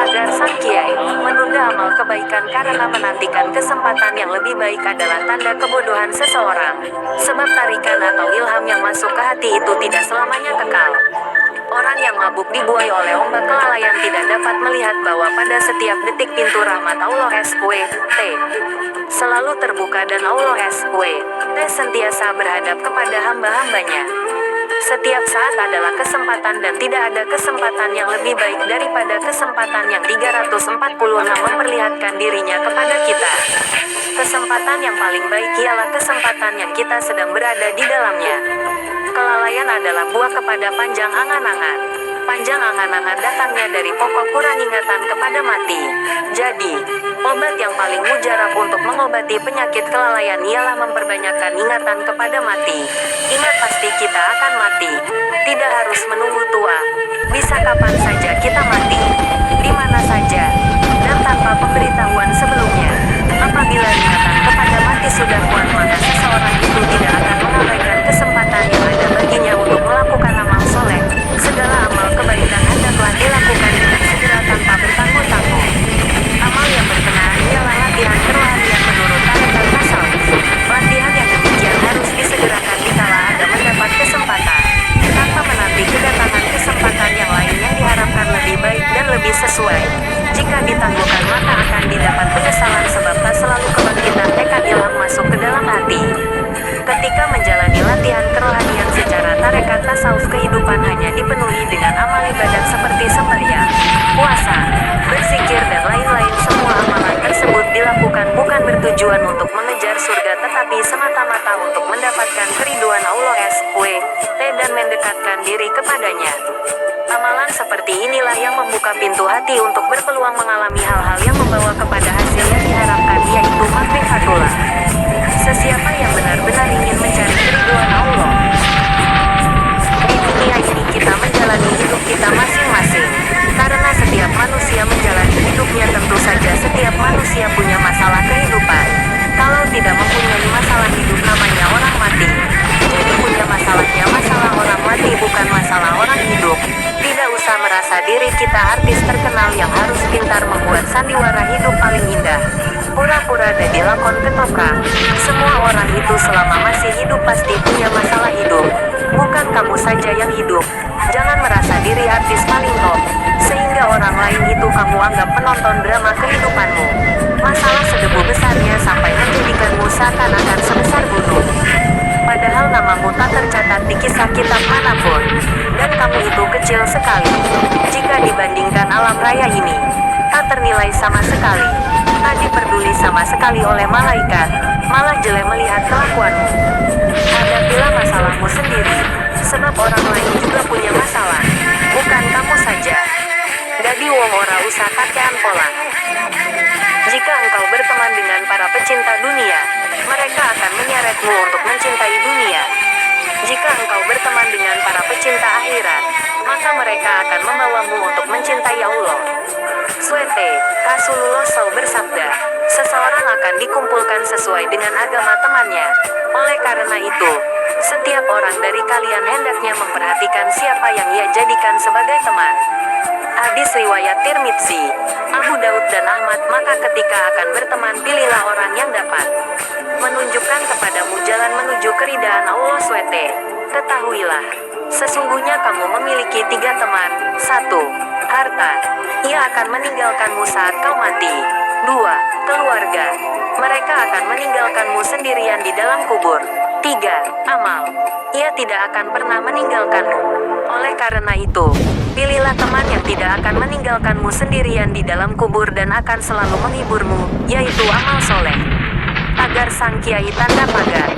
Agar sang kiai menunda amal kebaikan karena menantikan kesempatan yang lebih baik adalah tanda kebodohan seseorang. Sebab tarikan atau ilham yang masuk ke hati itu tidak selamanya kekal. Orang yang mabuk dibuai oleh ombak kelalaian tidak dapat melihat bahwa pada setiap detik pintu rahmat Allah SWT selalu terbuka dan Allah SWT sentiasa berhadap kepada hamba-hambanya. Setiap saat adalah kesempatan dan tidak ada kesempatan yang lebih baik daripada kesempatan yang 346 memperlihatkan dirinya kepada kita. Kesempatan yang paling baik ialah kesempatan yang kita sedang berada di dalamnya. Kelalaian adalah buah kepada panjang angan-angan. Panjang angan-angan datangnya dari pokok kurang ingatan kepada mati. Jadi, obat yang paling mujarab untuk mengobati penyakit kelalaian ialah memperbanyakkan ingatan kepada mati. Ingat pasti kita akan mati. Tidak harus menunggu tua. Bisa kapan saja kita mati. Di mana saja. Dan tanpa pemberitahuan sebelumnya. Apabila ingatan kepada mati sudah kuat, maka seseorang itu tidak akan mengabaikan kesempatan yang ada baginya untuk melakukan amal soleh. Segala amal kebaikan hendaklah dilakukan dengan segera tanpa bertanggung-tanggung. Amal yang berkenaan ialah latihan kerohanian menurut tarekat tasawuf. Latihan yang demikian harus disegerakan dikala Anda mendapat kesempatan, tanpa menanti kedatangan kesempatan yang lain yang diharapkan lebih baik dan lebih sesuai. Jika ditangguhkan maka akan didapat penyesalan sebab tak selalu kebangkitan tekad ilham masuk ke dalam hati. Ketika menjalani latihan kerohanian secara tarekat tasawuf, kehidupan hanya dipenuhi dengan amal ibadat seperti sembahyang, puasa, berzikir dan lain-lain. Semua amalan tersebut dilakukan bukan bertujuan untuk mengejar surga tetapi semata-mata untuk mendapatkan keriduan Allah SWT dan mendekatkan diri kepadanya. Amalan seperti inilah yang membuka pintu hati untuk berpeluang mengalami hal-hal yang membawa kepada hasil yang diharapkan, yaitu makrifatullah. Sesiapa yang benar-benar ingin mencari keriduan Allah, di dunia ini kita menjalani hidup kita masing-masing. Karena setiap manusia menjalani hidupnya, tentu saja setiap manusia punya masalah kehidupan. Kalau tidak mempunyai masalah hidup namanya orang mati. Jadi punya masalahnya masalah orang mati, bukan masalah orang hidup. Tidak usah merasa diri kita artis terkenal yang harus pintar membuat sandiwara hidup paling indah. Pura-pura dadi lakon ketoprak. Semua orang itu selama masih hidup pasti punya masalah hidup. Bukan kamu saja yang hidup. Jangan merasa diri artis paling top, sehingga orang lain itu kamu anggap penonton drama kehidupanmu. Masalah sedebu besarnya sampai menjadikanmu seakan-akan sebesar gunung. Padahal namamu tak tercatat di kisah kitab manapun. Dan kamu itu kecil sekali. Jika dibandingkan alam raya ini, tak ternilai sama sekali. Tak diperduli sama sekali oleh malaikat. Malah jelek melihat kelakuanmu. Hadapilah masalahmu sendiri. Sebab orang lain juga punya masalah. Bukan kamu saja. Dadi wong ora usah kakean pola. Jika engkau berteman dengan para pecinta dunia, mereka akan menyeretmu untuk mencintai dunia. Jika engkau berteman dengan para pecinta akhirat, maka mereka akan membawamu untuk mencintai Allah. Swete, Rasulullah SAW bersabda, seseorang akan dikumpulkan sesuai dengan agama temannya. Oleh karena itu, setiap orang dari kalian hendaknya memperhatikan siapa yang ia jadikan sebagai teman. Hadis riwayat Tirmidzi, Abu Daud dan Ahmad. Maka ketika akan berteman, pilihlah orang yang dapat menunjukkan kepadamu jalan menuju keridaan Allah SWT. Ketahuilah, sesungguhnya kamu memiliki 3 teman. 1. Harta, ia akan meninggalkanmu saat kau mati. 2. Keluarga, mereka akan meninggalkanmu sendirian di dalam kubur. 3. Amal, ia tidak akan pernah meninggalkanmu. Oleh karena itu, pilihlah teman yang tidak akan meninggalkanmu sendirian di dalam kubur dan akan selalu menghiburmu, yaitu amal soleh. Agar sang kiai tanda pagar.